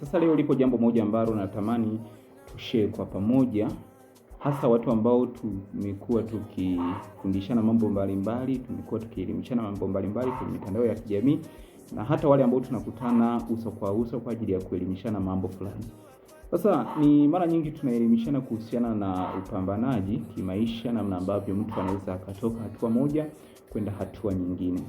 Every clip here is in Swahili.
Sasa leo lipo jambo moja ambalo natamani tushare kwa pamoja, hasa watu ambao tumekuwa tukifundishana mambo mbalimbali, tumekuwa tukielimishana mambo mbalimbali kwenye mitandao ya kijamii, na hata wale ambao tunakutana uso kwa uso kwa ajili ya kuelimishana mambo fulani. Sasa ni mara nyingi tunaelimishana kuhusiana na upambanaji kimaisha, namna ambavyo mtu anaweza akatoka hatua moja kwenda hatua nyingine.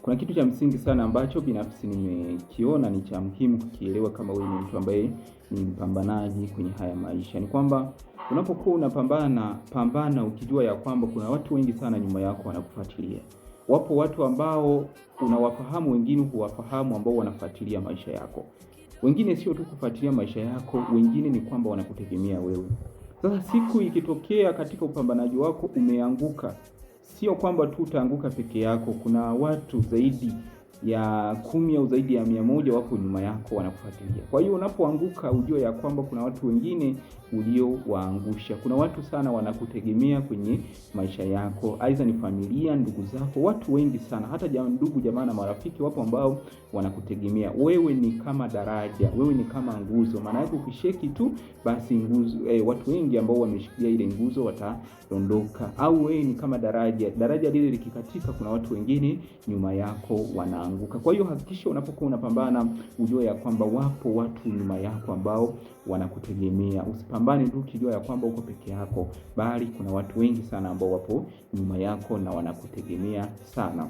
Kuna kitu cha msingi sana ambacho binafsi nimekiona ni cha muhimu kukielewa kama wewe ni mtu ambaye ni mpambanaji kwenye haya maisha. Ni kwamba unapokuwa unapambana ukijua ya kwamba kuna watu wengi sana nyuma yako wanakufuatilia. Wapo watu ambao unawafahamu, wengine huwafahamu, ambao wanafuatilia maisha yako. Wengine sio tu kufuatilia maisha yako, wengine ni kwamba wanakutegemea wewe. Sasa siku ikitokea katika upambanaji wako umeanguka, sio kwamba tu utaanguka peke yako, kuna watu zaidi ya 10 au zaidi ya 100 wapo nyuma yako wanakufuatilia. Kwa hiyo unapoanguka ujue ya kwamba kuna watu wengine uliowaangusha. Kuna watu sana wanakutegemea kwenye maisha yako, aidha ni familia, ndugu zako, watu wengi sana, hata ndugu, jamaa na marafiki wapo ambao wanakutegemea. Wewe ni kama daraja, wewe ni kama nguzo. Maana yake ukisheki tu basi nguzo, watu wengi ambao wameshikilia ile nguzo watadondoka. Au wewe ni kama daraja lile likikatika, kuna watu wengine nyuma yako wanaanguka. Kwa hiyo hakikisha unapokuwa unapambana ujue ya kwamba wapo watu nyuma yako ambao wanakutegemea. Usipambane tu ukijua ya kwamba uko peke yako, bali kuna watu wengi sana ambao wapo nyuma yako na wanakutegemea sana.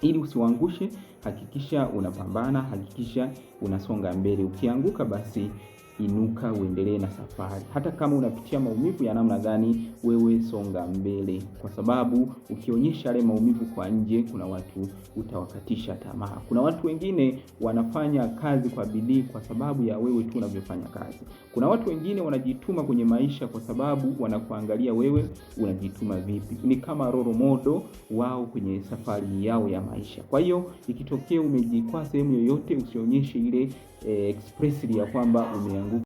Ili usiwaangushe, hakikisha unapambana, hakikisha unasonga mbele. Ukianguka basi inuka, uendelee na safari. Hata kama unapitia maumivu ya namna gani, wewe songa mbele, kwa sababu ukionyesha yale maumivu kwa nje, kuna watu utawakatisha tamaa. Kuna watu wengine wanafanya kazi kwa bidii kwa sababu ya wewe tu unavyofanya kazi. Kuna watu wengine wanajituma kwenye maisha kwa sababu wanakuangalia wewe unajituma vipi. Ni kama role model wao kwenye safari yao ya maisha. Kwa hiyo ikitokea umejikwaa sehemu yoyote, usionyeshe ile expressly ya kwamba umeanguka